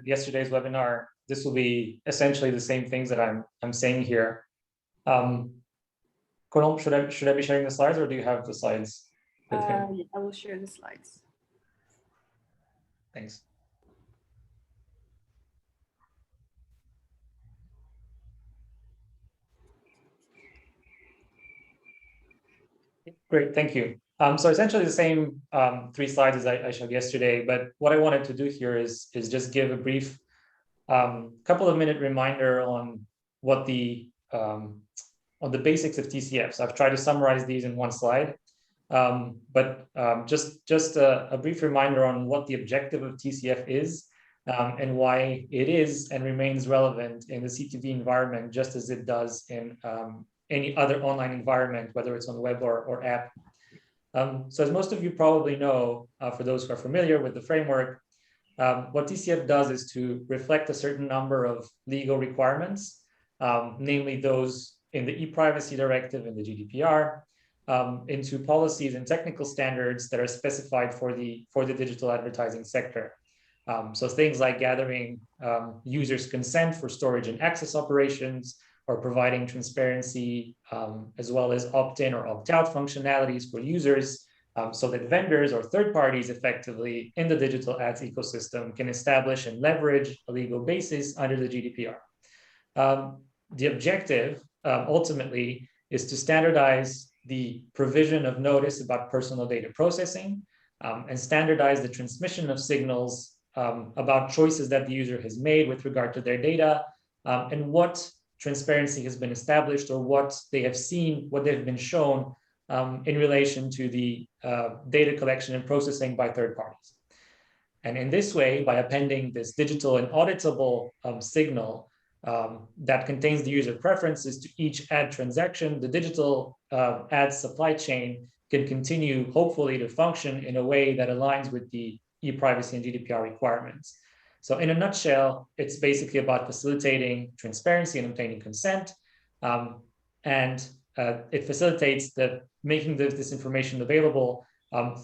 yesterday's webinar, this will be essentially the same things that I'm saying here. Kunal, should I be sharing the slides, or do you have the slides with him? Yeah, I will share the slides. Thanks. Great, thank you. So essentially the same 3 slides as I showed yesterday, but what I wanted to do here is just give a brief couple of minute reminder on what the basics of TCF. So I've tried to summarize these in one slide, but just a brief reminder on what the objective of TCF is, and why it is and remains relevant in the CTV environment, just as it does in any other online environment, whether it's on web or app. So as most of you probably know, for those who are familiar with the framework, what TCF does is to reflect a certain number of legal requirements, namely those in the e-privacy directive and the GDPR, into policies and technical standards that are specified for the digital advertising sector. So things like gathering users' consent for storage and access operations, or providing transparency, as well as opt-in or opt-out functionalities for users, so that vendors or third parties effectively in the digital ads ecosystem can establish and leverage a legal basis under the GDPR. The objective ultimately is to standardize the provision of notice about personal data processing, and standardize the transmission of signals about choices that the user has made with regard to their data, and what transparency has been established, or what they have seen, what they've been shown in relation to the data collection and processing by third parties. And in this way, by appending this digital and auditable signal that contains the user preferences to each ad transaction, the digital ad supply chain can continue, hopefully, to function in a way that aligns with the e-privacy and GDPR requirements. So in a nutshell, it's basically about facilitating transparency and obtaining consent. And it facilitates making this information available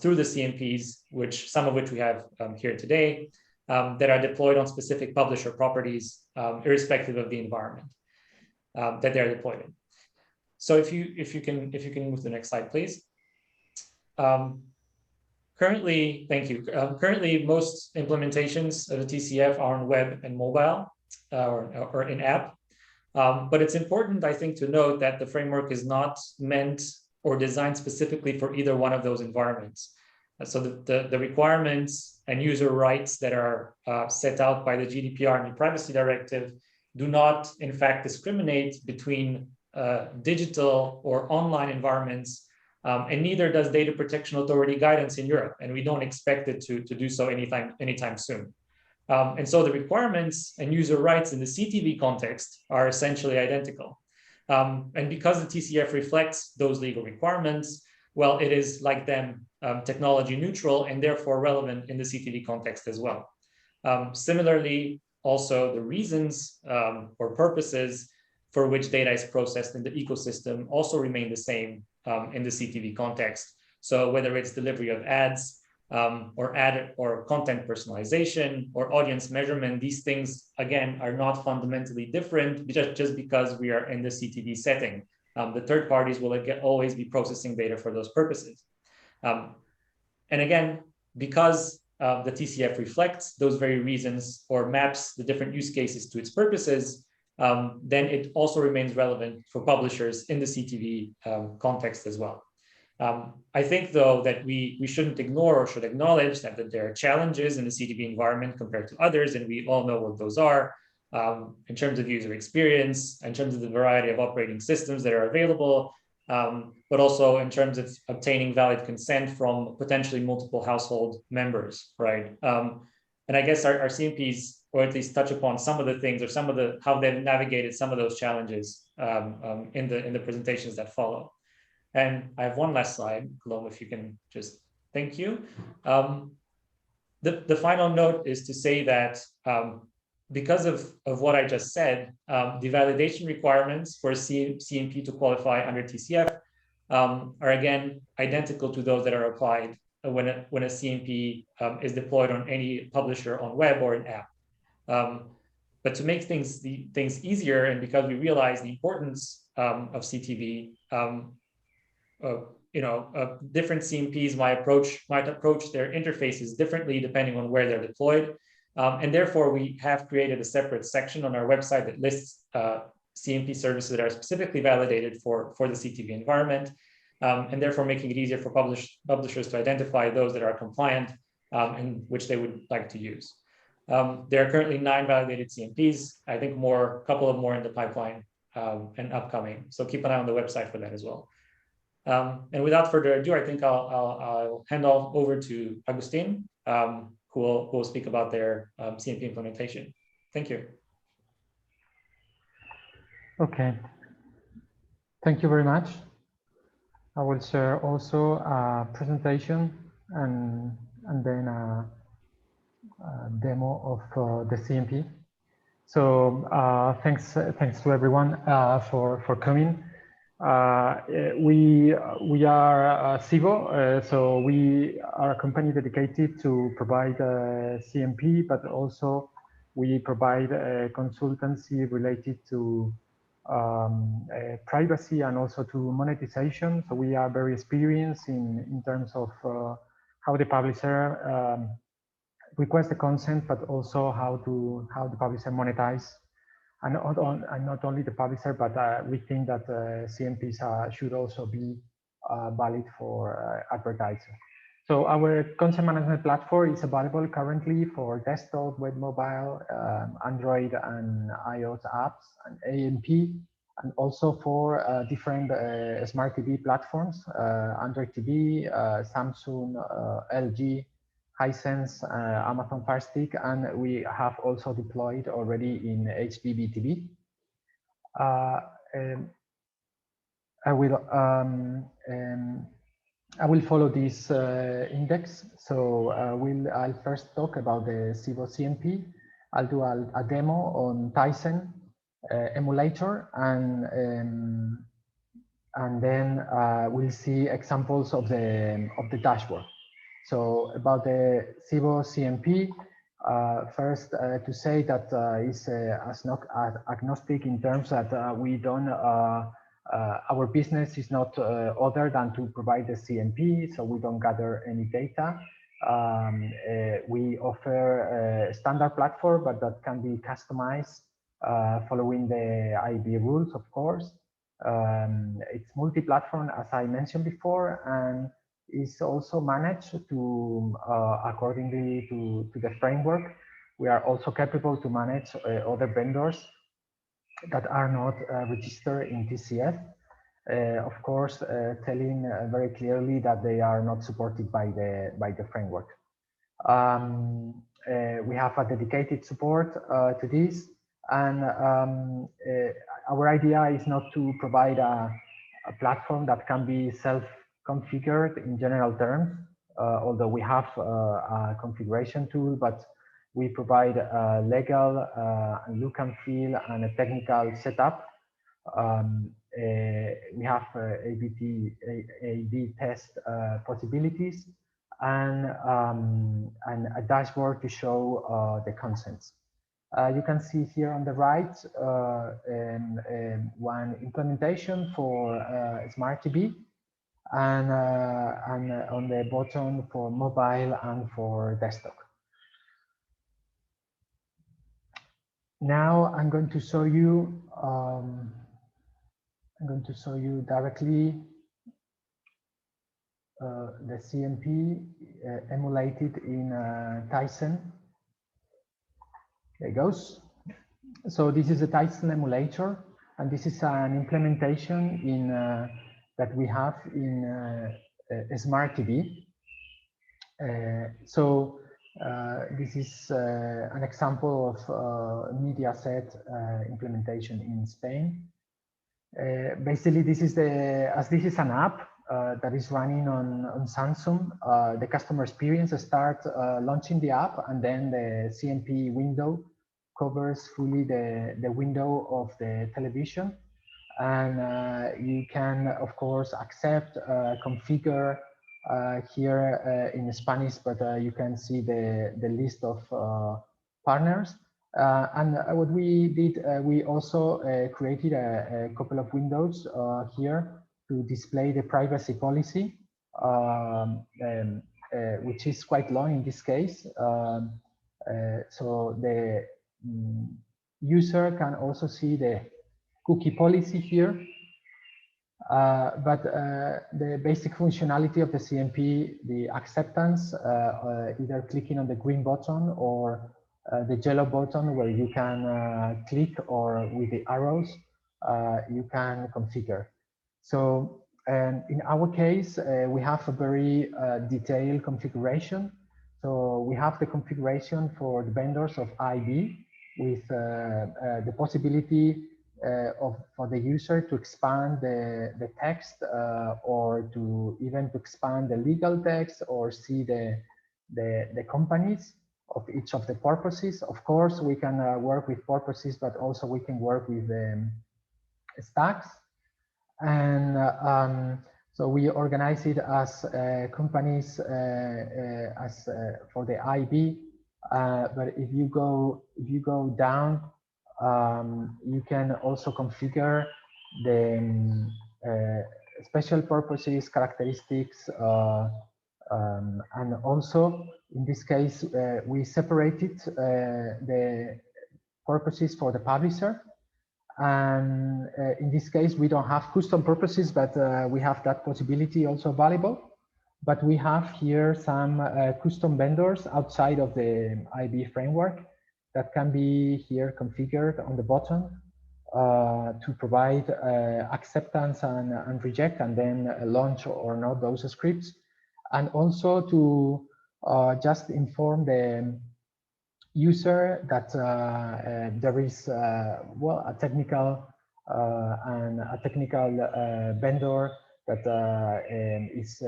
through the CMPs, some of which we have here today, that are deployed on specific publisher properties, irrespective of the environment that they're deployed in. So if you can move to the next slide, please. Currently, thank you. Currently, most implementations of the TCF are on web and mobile, or in app. But it's important, I think, to note that the framework is not meant or designed specifically for either one of those environments. So the requirements and user rights that are set out by the GDPR and the Privacy Directive do not, in fact, discriminate between digital or online environments. And neither does Data Protection Authority guidance in Europe, and we don't expect it to do so anytime soon. And so the requirements and user rights in the CTV context are essentially identical. And because the TCF reflects those legal requirements, well, it is, like them, technology neutral and therefore relevant in the CTV context as well. Similarly, also the reasons or purposes for which data is processed in the ecosystem also remain the same in the CTV context. So whether it's delivery of ads, or ad or content personalization or audience measurement, these things, again, are not fundamentally different just because we are in the CTV setting. The third parties will always be processing data for those purposes. And again, because the TCF reflects those very reasons or maps the different use cases to its purposes, then it also remains relevant for publishers in the CTV context as well. I think, though, that we shouldn't ignore or should acknowledge that there are challenges in the CTV environment compared to others, and we all know what those are, in terms of user experience, in terms of the variety of operating systems that are available, but also in terms of obtaining valid consent from potentially multiple household members, right? And I guess our CMPs, or at least touch upon some of the things, or some of how they've navigated some of those challenges in the presentations that follow. And I have one last slide, Colombo, if you can just, thank you. The final note is to say that because of what I just said, the validation requirements for a CMP to qualify under TCF are, again, identical to those that are applied when a CMP is deployed on any publisher on web or an app. But to make things easier, and because we realize the importance of CTV, different CMPs might approach their interfaces differently depending on where they're deployed. And therefore, we have created a separate section on our website that lists CMP services that are specifically validated for the CTV environment, and therefore making it easier for publishers to identify those that are compliant and which they would like to use. There are currently 9 validated CMPs. I think a couple of more in the pipeline and upcoming. So keep an eye on the website for that as well. And without further ado, I think I'll hand off over to Agustin, who will speak about their CMP implementation. Thank you. Okay. Thank you very much. I will share also a presentation and then a demo of the CMP. So thanks to everyone for coming. We are Sibbo, so we are a company dedicated to provide CMP, but also we provide consultancy related to privacy and also to monetization. So we are very experienced in terms of how the publisher requests the consent, but also how the publisher monetize. And not only the publisher, but we think that CMPs should also be valid for advertisers. So our content management platform is available currently for desktop, web, mobile, Android and iOS apps, and AMP, and also for different smart TV platforms, Android TV, Samsung, LG, Hisense, Amazon Fire Stick, and we have also deployed already in HBB TV. I will follow this index. So I'll first talk about the Sibbo CMP. I'll do a demo on Tizen emulator, and then we'll see examples of the dashboard. So about the Sibbo CMP, first to say that it's agnostic in terms that we don't. Our business is not other than to provide the CMP, so we don't gather any data. We offer a standard platform, but that can be customized following the IAB rules, of course. It's multi-platform, as I mentioned before, and is also managed to accordingly to the framework. We are also capable to manage other vendors that are not registered in Tcf. Of course, telling very clearly that they are not supported by the framework. We have a dedicated support to this, and our idea is not to provide a platform that can be self-configured in general terms, although we have a configuration tool, but we provide a legal look and feel and a technical setup. We have A/B test possibilities and a dashboard to show the consents. You can see here on the right one implementation for Smart TV, and on the bottom for mobile and for desktop. Now I'm going to show you. I'm going to show you directly the CMP emulated in Tizen. There it goes. So this is a Tizen emulator, and this is an implementation in that we have in Smart TV. This is an example of media set implementation in Spain. Basically, this is this is an app that is running on Samsung. The customer experience starts launching the app, and then the CMP window covers fully the window of the television. And you can, of course, accept, configure here in Spanish, but you can see the list of partners. And what we did, we also created a couple of windows here to display the privacy policy, which is quite long in this case. So the user can also see the cookie policy here. But the basic functionality of the CMP, the acceptance, either clicking on the green button or the yellow button where you can click, or with the arrows, you can configure. So in our case, we have a very detailed configuration. So we have the configuration for the vendors of IAB with the possibility for the user to expand the text or to even to expand the legal text or see the companies of each of the purposes. Of course, we can work with purposes, but also we can work with stacks. And so we organize it as companies as for the IB. But if you go down, you can also configure the special purposes, characteristics, and also in this case we separated the purposes for the publisher. And in this case, we don't have custom purposes, but we have that possibility also available. But we have here some custom vendors outside of the IB framework that can be here configured on the bottom to provide acceptance and reject, and then launch or not those scripts. And also to just inform the user that there is well a technical vendor that is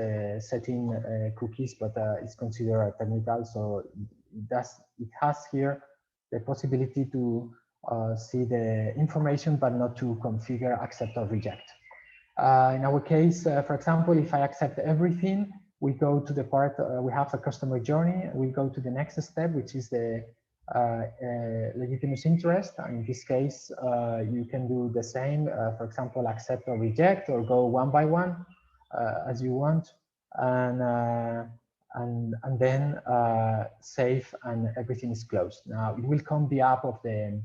setting cookies, but it's considered technical. So it has here the possibility to see the information, but not to configure, accept, or reject. In our case, for example, if I accept everything, we go to the part, we have a customer journey, we go to the next step, which is the legitimate interest. And in this case, you can do the same, for example, accept or reject, or go one by one as you want, and then save, and everything is closed. Now it will come the app of the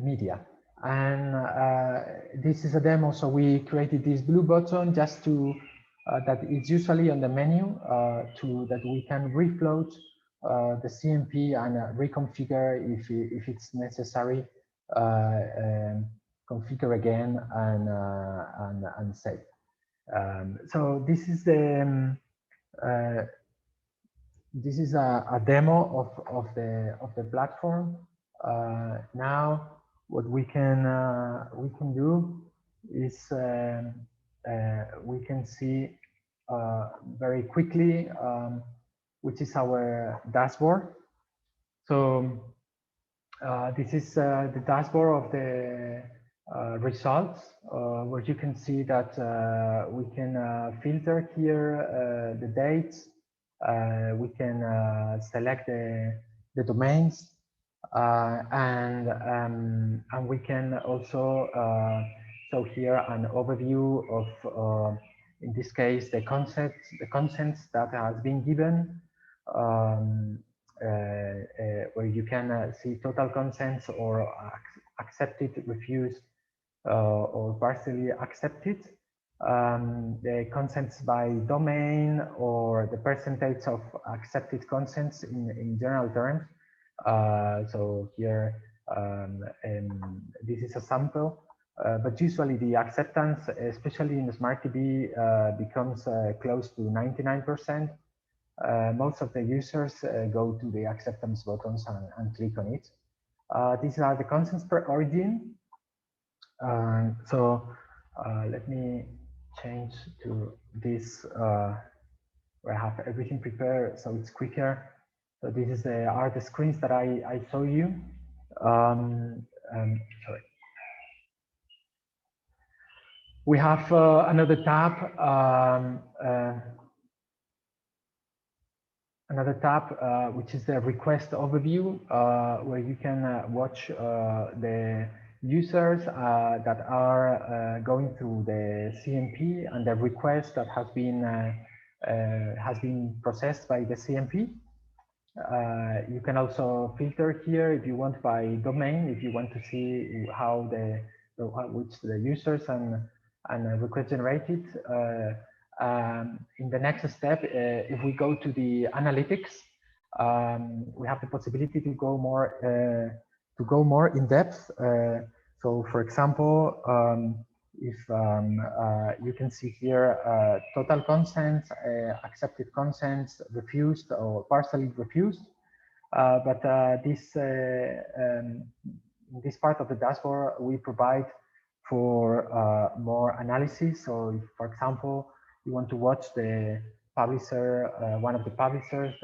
media. And this is a demo, so we created this blue button just to that is usually on the menu to that we can refloat the CMP and reconfigure if it's necessary, configure again and save. So this is the this is a demo of the platform. Now what we can do is we can see very quickly which is our dashboard. So this is the dashboard of the results, where you can see that we can filter here the dates. We can select the domains, and we can also show here an overview of, in this case, the consents that has been given, where you can see total consents or accepted, refused, or partially accepted. The consents by domain, or the percentage of accepted consents in general terms. So here, this is a sample, but usually the acceptance, especially in Smart TV, becomes close to 99%. Most of the users go to the acceptance buttons and click on it. These are the consents per origin. So let me change to this where I have everything prepared, so it's quicker. So this is are the screens that I show you. Sorry. We have another tab. another tab, which is the request overview, where you can watch the users that are going through the CMP and the request that has been processed by the CMP. You can also filter here if you want by domain, if you want to see how which the users and request generated. In the next step, if we go to the analytics, we have the possibility to go more in depth. So, for example, if you can see here total consents, accepted consents, refused or partially refused. But this part of the dashboard we provide for more analysis. So, if, for example, you want to watch the publisher, one of the publishers,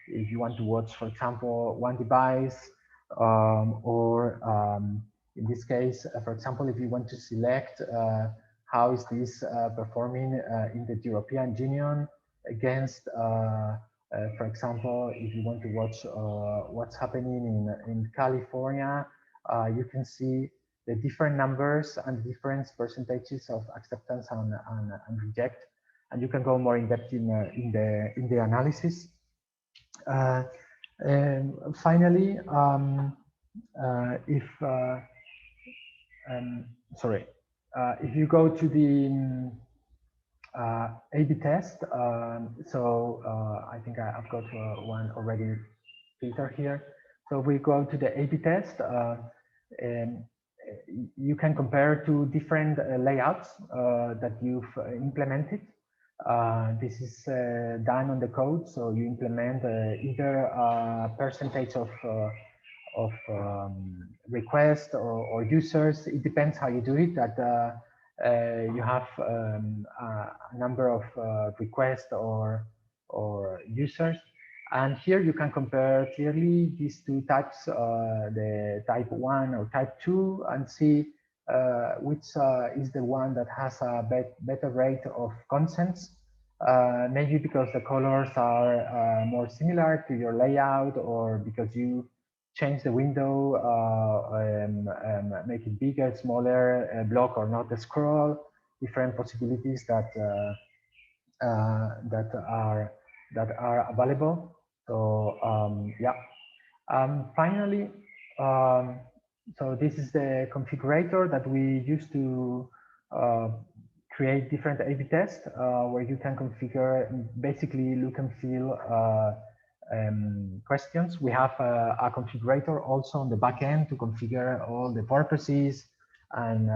if you want to watch, for example, one device, in this case, for example, if you want to select how is this performing in the European Union against, for example, if you want to watch what's happening in California, you can see the different numbers and different percentages of acceptance and reject, and you can go more in depth in the analysis. And finally, if you go to the A/B test, I think I've got one already filtered here. So we go to the A/B test. You can compare two different layouts that you've implemented. This is done on the code, so you implement either a percentage of requests or users. It depends how you do it. That you have a number of requests or users, and here you can compare clearly these two types, the type 1 or type 2, and see which is the one that has a better rate of consents. Maybe because the colors are more similar to your layout, or because you change the window, make it bigger, smaller, block or not scroll. Different possibilities that are available. So yeah. Finally, so this is the configurator that we use to create different A/B tests, where you can configure basically look and feel questions. We have a configurator also on the back end to configure all the purposes and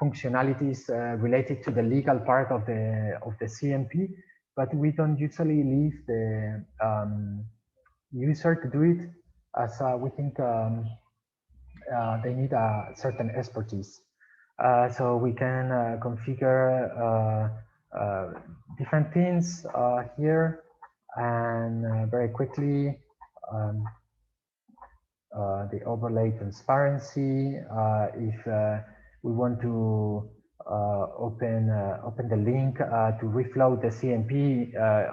functionalities related to the legal part of the CMP, but we don't usually leave the user to do it, as we think they need a certain expertise. So we can configure different things here, and very quickly the overlay transparency. If we want to open the link to reflow the CMP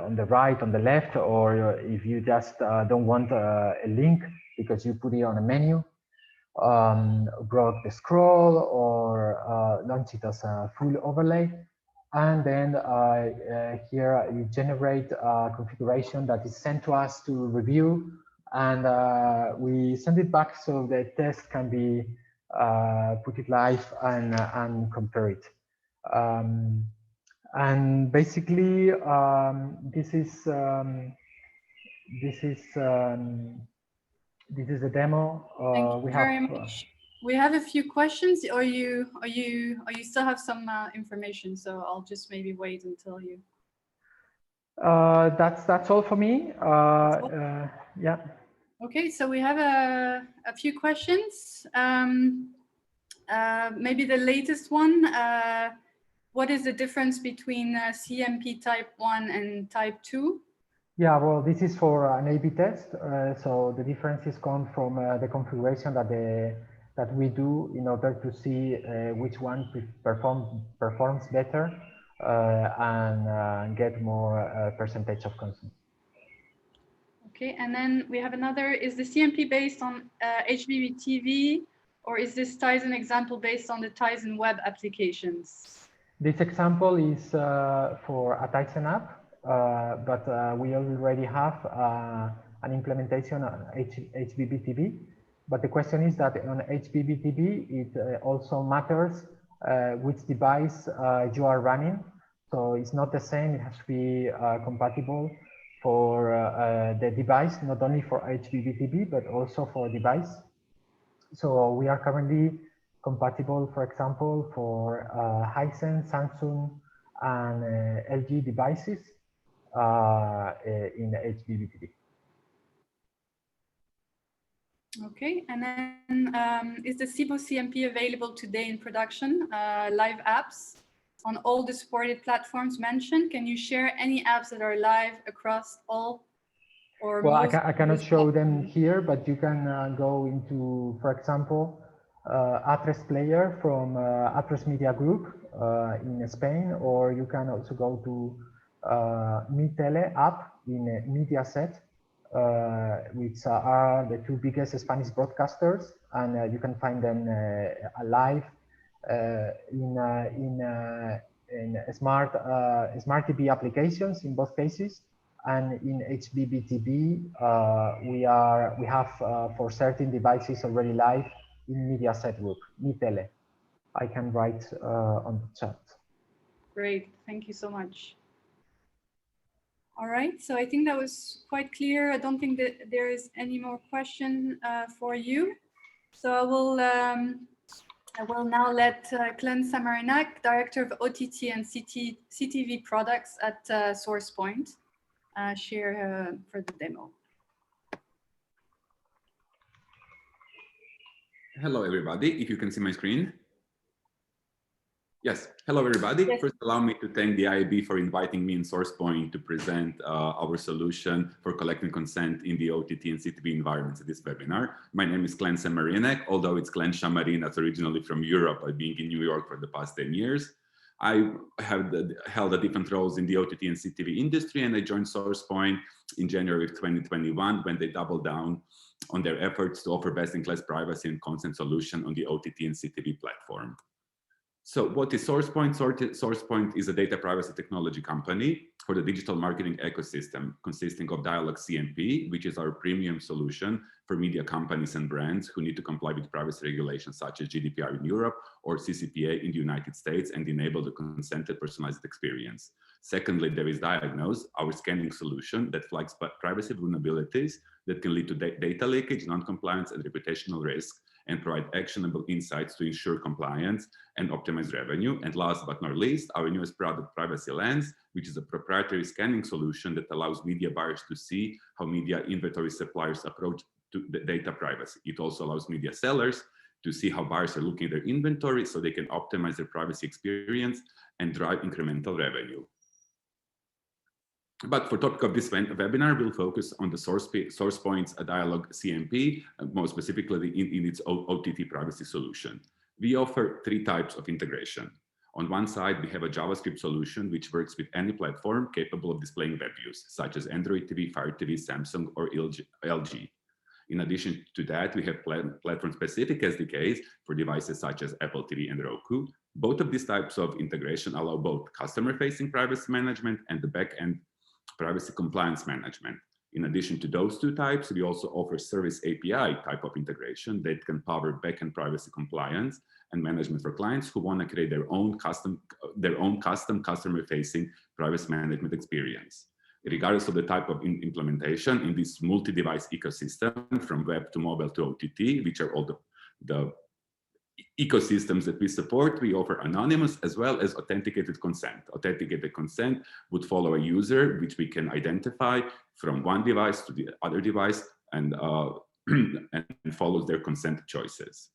on the right, on the left, or if you just don't want a link because you put it on a menu, broke the scroll, or launch it as a full overlay. And then here you generate a configuration that is sent to us to review, and we send it back so the test can be put it live and compare it. And basically, this is a demo. Thank you very much. We have a few questions. Or you still have some information? So I'll just maybe wait until you. That's all for me. Yeah. Okay, so we have a few questions. Maybe the latest one. What is the difference between CMP type 1 and type 2? Yeah, well, this is for an A/B test. So the differences come from the configuration that we do in order to see which one performs better and get more percentage of consent. Okay, and then we have another, is the CMP based on HBB TV, or is this Tizen example based on the Tizen web applications? This example is for a Tizen app, but we already have an implementation on HBB TV. But the question is that on HBB TV, it also matters which device you are running. So it's not the same, it has to be compatible for the device, not only for HBB TV, but also for device. So we are currently compatible, for example, for Hisense, Samsung, and LG devices in HBB TV. Okay, and then is the Sibbo CMP available today in production, live apps on all the supported platforms mentioned? Can you share any apps that are live across all or well, most I cannot show them here, but you can go into, for example, Atres Player from Atres Media Group in Spain, or you can also go to Mi Tele app in Mediaset, which are the two biggest Spanish broadcasters, and you can find them live in smart TV applications in both cases, and in HBB TV we have for certain devices already live in Mediaset Group, Mi Tele. I can write on the chat. Great, thank you so much. All right, so I think that was quite clear. I don't think that there is any more question for you. So I will now let Glenn Samarinak, Director of OTT and CTV products at Sourcepoint, share for the demo. Hello, everybody. If you can see my screen. Yes. Hello, everybody. Yes. First, allow me to thank the IAB for inviting me in Sourcepoint to present our solution for collecting consent in the OTT and CTV environments at this webinar. My name is Glenn Samarinak, although it's Glenn Shamarin, that's originally from Europe, by being in New York for the past 10 years. I have held different roles in the OTT and CTV industry, and I joined Sourcepoint in January of 2021 when they doubled down on their efforts to offer best-in-class privacy and consent solution on the OTT and CTV platform. So what is Sourcepoint? Sourcepoint is a data privacy technology company for the digital marketing ecosystem, consisting of Dialog CMP, which is our premium solution for media companies and brands who need to comply with privacy regulations such as GDPR in Europe or CCPA in the United States and enable the consented personalized experience. Secondly, there is Diagnose, our scanning solution that flags privacy vulnerabilities that can lead to data leakage, non-compliance, and reputational risk, and provide actionable insights to ensure compliance and optimize revenue. And last but not least, our newest product, Privacy Lens, which is a proprietary scanning solution that allows media buyers to see how media inventory suppliers approach to the data privacy. It also allows media sellers to see how buyers are looking at their inventory so they can optimize their privacy experience and drive incremental revenue. But for topic of this webinar, we'll focus on the Sourcepoint's Dialog CMP, more specifically in its OTT privacy solution. We offer 3 types of integration. On one side, we have a JavaScript solution which works with any platform capable of displaying web views, such as Android TV, Fire TV, Samsung, or LG. In addition to that, we have platform-specific SDKs for devices such as Apple TV and Roku. Both of these types of integration allow both customer-facing privacy management and the back-end privacy compliance management. In addition to those 2 types, we also offer service API type of integration that can power back-end privacy compliance and management for clients who want to create their own custom customer-facing privacy management experience. Regardless of the type of implementation in this multi-device ecosystem, from web to mobile to OTT, which are all the ecosystems that we support, we offer anonymous as well as authenticated consent. Authenticated consent would follow a user, which we can identify from one device to the other device and follows their consent choices.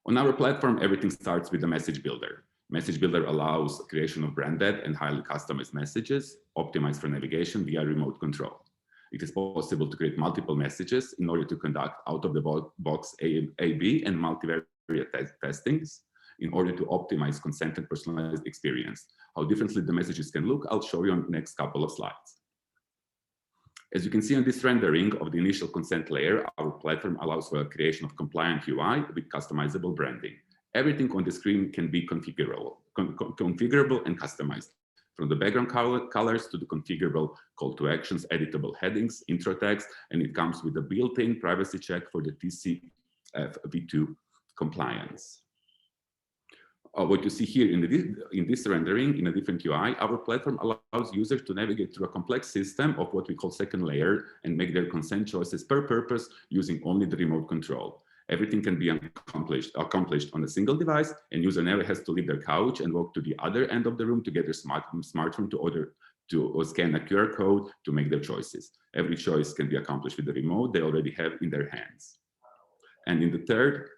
On our platform, everything starts with the message builder. Message builder allows creation of branded and highly customized messages, optimized for navigation via remote control. It is possible to create multiple messages in order to conduct out-of-the-box IAB and multivariate testings in order to optimize consent and personalized experience. How differently the messages can look, I'll show you on the next couple of slides. As you can see on this rendering of the initial consent layer, our platform allows for the creation of compliant UI with customizable branding. Everything on the screen can be configurable and customized, from the background colors to the configurable call to actions, editable headings, intro text, and it comes with a built-in privacy check for the Tcf v2 compliance. What you see here in this rendering in a different UI, our platform allows users to navigate through a complex system of what we call second layer and make their consent choices per purpose using only the remote control. Everything can be accomplished on a single device, and user never has to leave their couch and walk to the other end of the room to get their smartphone to scan a QR code to make their choices. Every choice can be accomplished with the remote they already have in their hands. And in the third,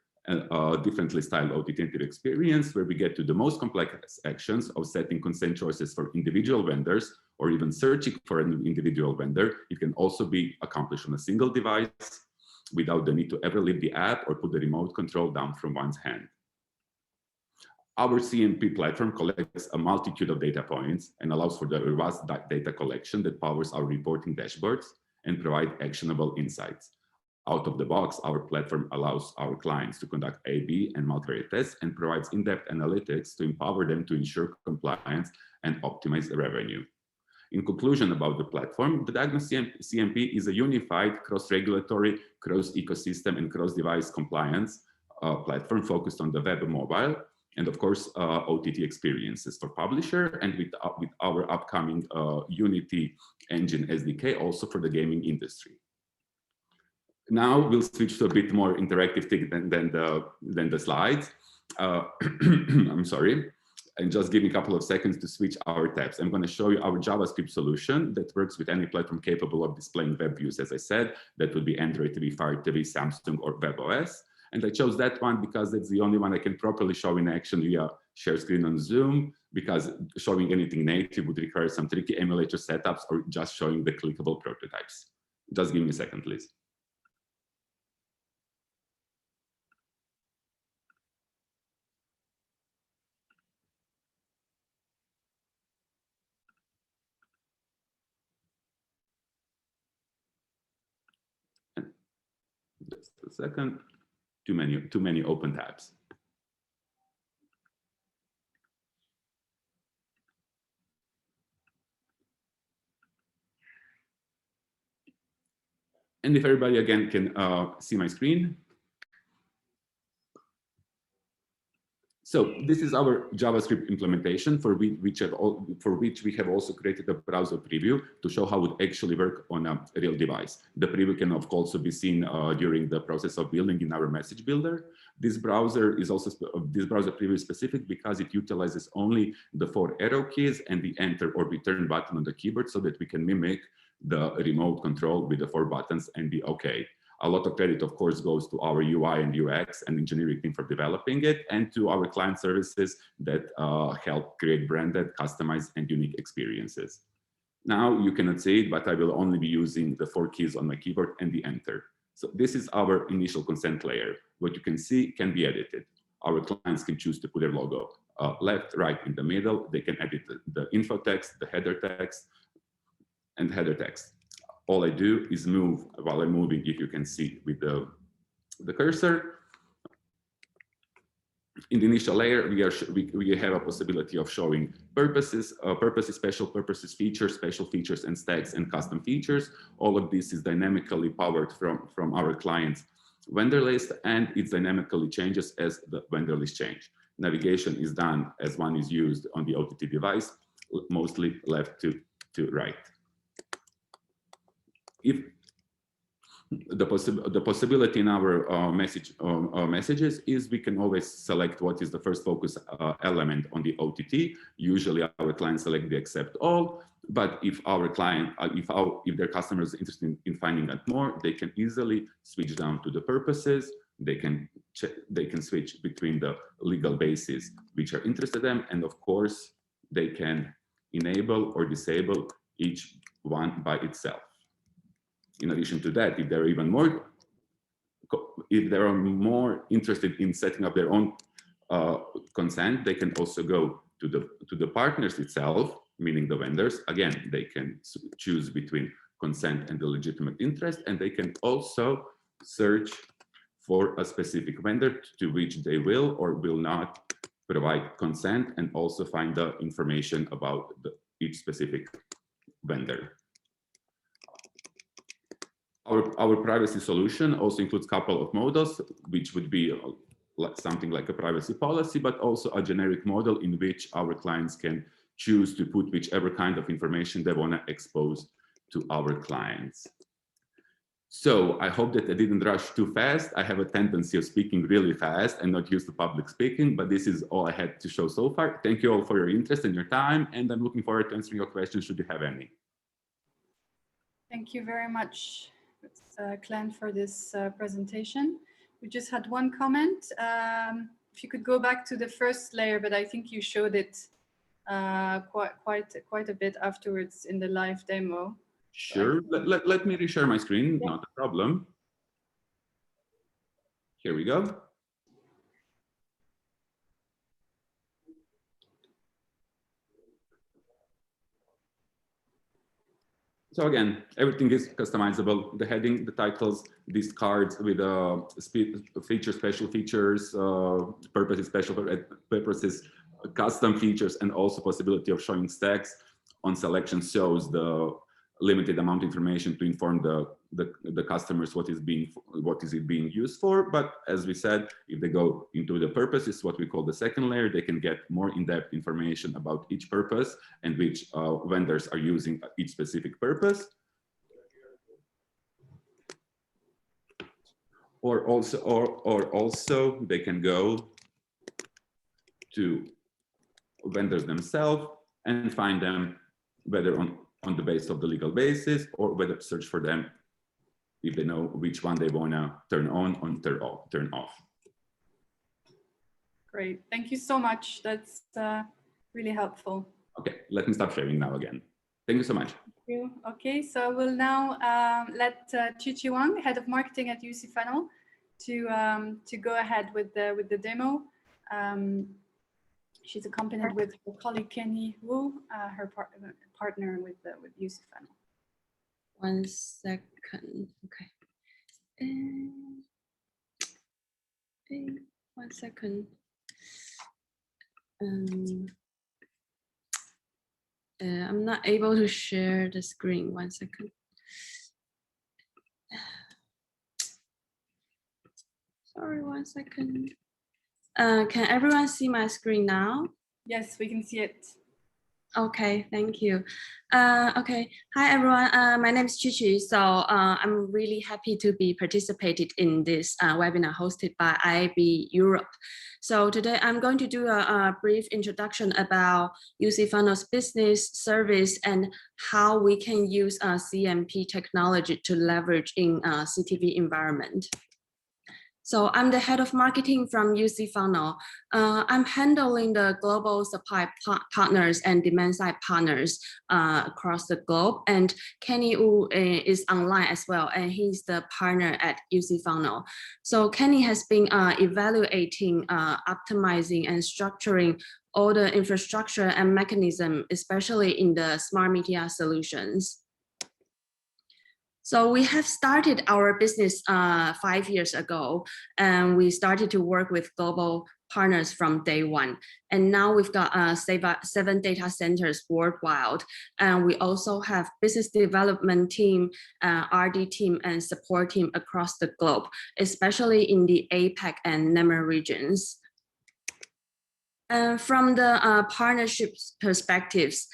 differently styled OTT experience, where we get to the most complex actions of setting consent choices for individual vendors or even searching for an individual vendor, it can also be accomplished on a single device without the need to ever leave the app or put the remote control down from one's hand. Our CMP platform collects a multitude of data points and allows for the robust data collection that powers our reporting dashboards and provide actionable insights. Out of the box, our platform allows our clients to conduct A/B and multivariate tests and provides in-depth analytics to empower them to ensure compliance and optimize the revenue. In conclusion about the platform, the Diagnose CMP is a unified cross-regulatory, cross-ecosystem, and cross-device compliance platform focused on the web and mobile, and of course, OTT experiences for publisher, and with our upcoming Unity Engine SDK also for the gaming industry. Now we'll switch to a bit more interactive thing than the slides. I'm sorry. And just give me a couple of seconds to switch our tabs. I'm going to show you our JavaScript solution that works with any platform capable of displaying web views. As I said, that would be Android TV, Fire TV, Samsung, or WebOS. And I chose that one because that's the only one I can properly show in action via share screen on Zoom, because showing anything native would require some tricky emulator setups or just showing the clickable prototypes. Just give me a second, please. Just a second. Too many open tabs. And if everybody again can see my screen. So this is our JavaScript implementation for which we have also created a browser preview to show how it would actually work on a real device. The preview can of course also be seen during the process of building in our message builder. This browser preview is specific because it utilizes only the 4 arrow keys and the enter or return button on the keyboard, so that we can mimic the remote control with the 4 buttons and the OK. A lot of credit, of course, goes to our UI and UX and engineering team for developing it, and to our client services that help create branded, customized, and unique experiences. Now you cannot see it, but I will only be using the 4 keys on my keyboard and the enter. So this is our initial consent layer. What you can see can be edited. Our clients can choose to put their logo left, right, in the middle. They can edit the info text, the header text, and header text. All I do is move while I'm moving, if you can see with the cursor. In the initial layer, we have a possibility of showing purposes, special purposes, features, special features, and stacks, and custom features. All of this is dynamically powered from our client's vendor list, and it dynamically changes as the vendor list change. Navigation is done as one is used on the OTT device, mostly left to right. If the possibility in our messages is we can always select what is the first focus element on the OTT. Usually our clients select the accept all, but if our client, if their customer is interested in finding out more, they can easily switch down to the purposes. They can switch between the legal bases which are interested in, and of course they can enable or disable each one by itself. In addition to that, if they're more interested in setting up their own consent, they can also go to the partners itself, meaning the vendors. Again, they can choose between consent and the legitimate interest, and they can also search for a specific vendor to which they will or will not provide consent, and also find the information about each specific vendor. Our privacy solution also includes a couple of models, which would be something like a privacy policy, but also a generic model in which our clients can choose to put whichever kind of information they want to expose to our clients. So I hope that I didn't rush too fast. I have a tendency of speaking really fast and not used to public speaking, but this is all I had to show so far. Thank you all for your interest and your time, and I'm looking forward to answering your questions should you have any. Thank you very much, Glenn, for this presentation. We just had one comment. If you could go back to the first layer, but I think you showed it quite a bit afterwards in the live demo. Sure. Let me reshare my screen. Yeah. Not a problem. Here we go. So again, everything is customizable. The heading, the titles, these cards with special features, purposes, special purposes, custom features, and also possibility of showing stacks on selection shows the limited amount of information to inform the customers what is it being used for. But as we said, if they go into the purposes, what we call the second layer, they can get more in-depth information about each purpose and which vendors are using each specific purpose. Or also they can go to vendors themselves and find them, whether on the basis of the legal basis, or whether search for them if they know which one they want to turn on or turn off. Great, thank you so much. That's really helpful. Okay, let me stop sharing now again. Thank you so much. Thank you. Okay, so I will now let Chichi Wang, Head of Marketing at Ucfunnel, to go ahead with the demo. She's accompanied with her colleague Kenny Wu, her partner with Ucfunnel. 1 second. Okay. 1 second. I'm not able to share the screen. 1 second. Sorry, 1 second. Can everyone see my screen now? Yes, we can see it. Okay, thank you. Okay, hi everyone. My name is Chichi. So I'm really happy to be participated in this webinar hosted by IAB Europe. So today I'm going to do a brief introduction about Ucfunnel's business, service, and how we can use CMP technology to leverage in CTV environment. So I'm the head of marketing from Ucfunnel. I'm handling the global supply partners and demand side partners across the globe. And Kenny Wu is online as well, and he's the partner at Ucfunnel. So Kenny has been evaluating, optimizing, and structuring all the infrastructure and mechanism, especially in the smart media solutions. So we have started our business 5 years ago, and we started to work with global partners from day one. And now we've got 7 data centers worldwide. And we also have business development team, RD team, and support team across the globe, especially in the APAC and NEMA regions. From the partnerships perspectives,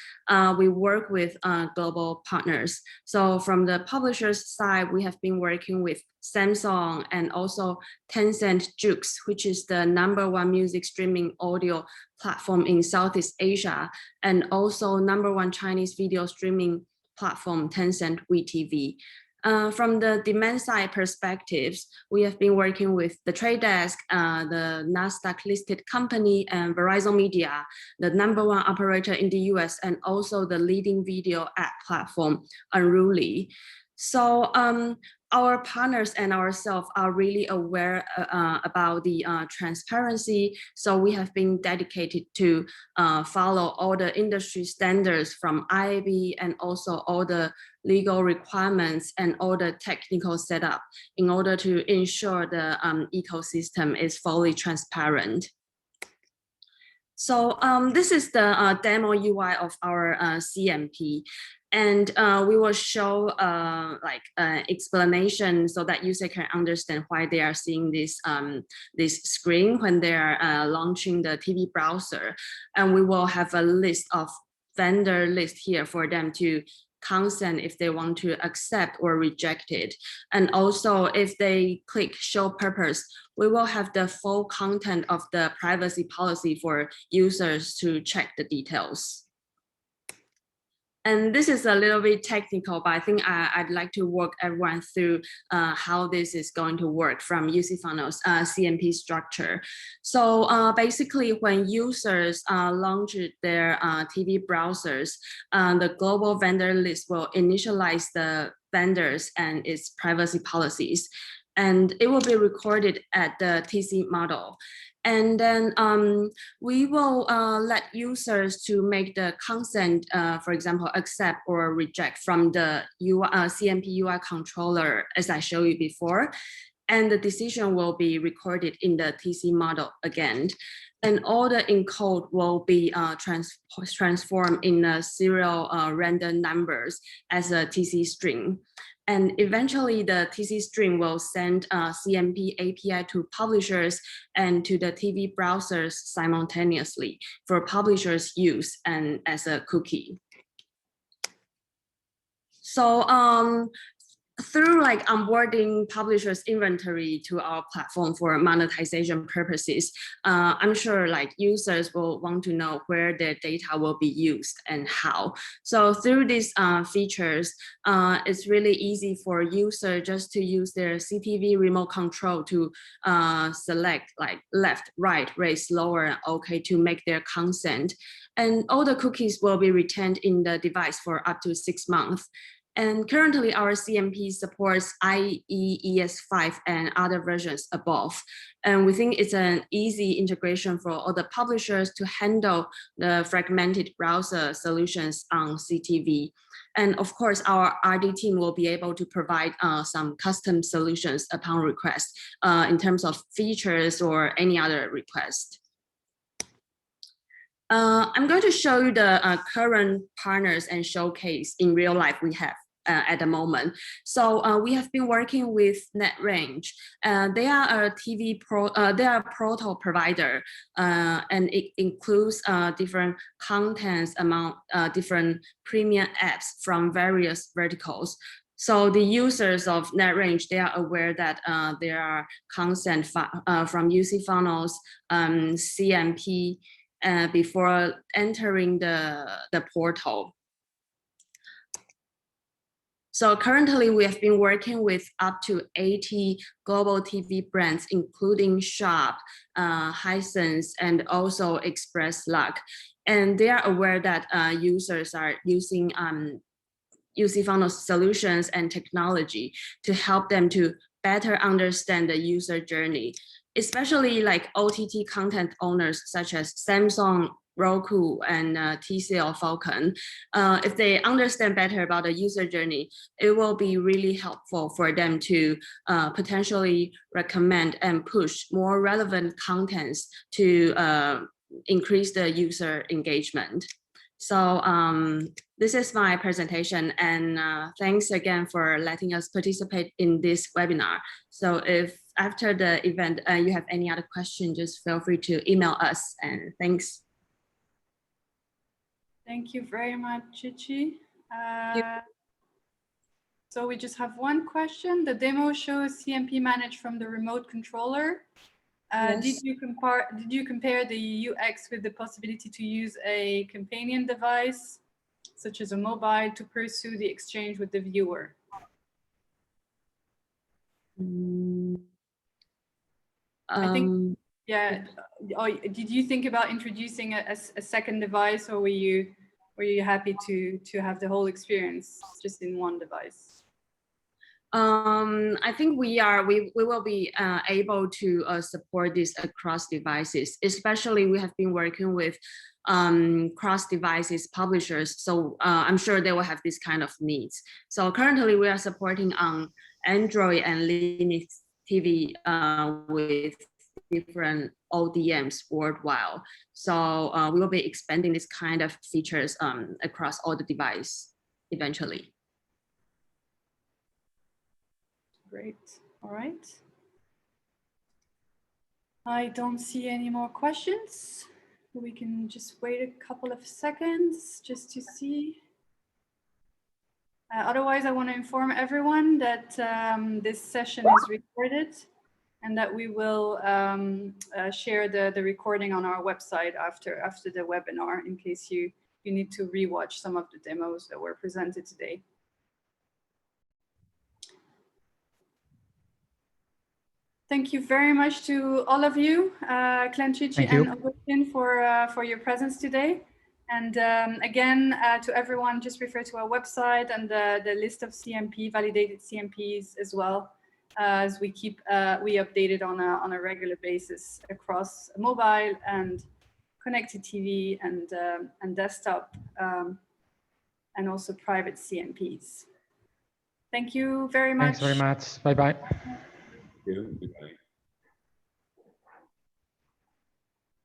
we work with global partners. So from the publishers side, we have been working with Samsung and also Tencent Jux, which is the #1 music streaming audio platform in Southeast Asia, and also #1 Chinese video streaming platform, Tencent WeTV. From the demand side perspectives, we have been working with the Trade Desk, the NASDAQ listed company, and Verizon Media, the #1 operator in the US, and also the leading video ad platform, Unruly. So our partners and ourselves are really aware about the transparency. So we have been dedicated to follow all the industry standards from IAB and also all the legal requirements and all the technical setup in order to ensure the ecosystem is fully transparent. So this is the demo UI of our CMP. And we will show explanation so that user can understand why they are seeing this, this screen when they are launching the TV browser. And we will have a list of vendor list here for them to consent if they want to accept or reject it. And also if they click show purpose, we will have the full content of the privacy policy for users to check the details. And this is a little bit technical, but I think I'd like to walk everyone through how this is going to work from Ucfunnel's CMP structure. So basically, when users launch their TV browsers, the global vendor list will initialize the vendors and its privacy policies, and it will be recorded at the TC model. And then we will let users to make the consent, for example, accept or reject from the CMP UI controller, as I showed you before. And the decision will be recorded in the TC model again. And all the encode will be transformed in serial random numbers as a TC string. And eventually the TC string will send CMP API to publishers and to the TV browsers simultaneously for publishers' use and as a cookie. So through like onboarding publishers inventory to our platform for monetization purposes, I'm sure like users will want to know where their data will be used and how. So through these features, it's really easy for user just to use their CTV remote control to select like left, right, raise, lower, and OK to make their consent. And all the cookies will be retained in the device for up to 6 months. And currently our CMP supports IEES5 and other versions above. And we think it's an easy integration for all the publishers to handle the fragmented browser solutions on CTV. And of course, our RD team will be able to provide some custom solutions upon request in terms of features or any other request. I'm going to show you the current partners and showcase in real life we have at the moment. So we have been working with NetRange. They are a they are a proto provider, and it includes different contents among different premium apps from various verticals. So the users of NetRange, they are aware that there are consent from Ucfunnel's CMP before entering the portal. So currently we have been working with up to 80 global TV brands, including Sharp, Hisense, and also Express Luck. And they are aware that users are using Ucfunnel solutions and technology to help them to better understand the user journey, especially like OTT content owners such as Samsung, Roku, and TCL Falcon. If they understand better about the user journey, it will be really helpful for them to potentially recommend and push more relevant contents to increase the user engagement. So this is my presentation, and thanks again for letting us participate in this webinar. So if after the event you have any other questions, just feel free to email us, and thanks. Thank you very much, Chichi. So we just have one question. The demo shows CMP managed from the remote controller. Yes. Did you compare the UX with the possibility to use a companion device, such as a mobile, to pursue the exchange with the viewer? I think, yeah. Or did you think about introducing a second device, or were you happy to have the whole experience just in one device? I think we will be able to support this across devices. Especially, we have been working with cross devices publishers, so I'm sure they will have this kind of needs. So currently, we are supporting on Android and Linux TV with different ODMs worldwide. So we will be expanding this kind of features across all the devices eventually. Great. All right. I don't see any more questions. We can just wait a couple of seconds just to see. Otherwise, I want to inform everyone that this session is recorded and that we will share the recording on our website after the webinar in case you need to rewatch some of the demos that were presented today. Thank you very much to all of you, Clanchichi and Augustin, for your presence today. And again, to everyone, just refer to our website and the list of CMP, validated CMPs as well, as we keep we update it on a regular basis across mobile and connected TV and desktop, and also private CMPs. Thank you very much. Thanks very much. Bye-bye. Thank you. Goodbye.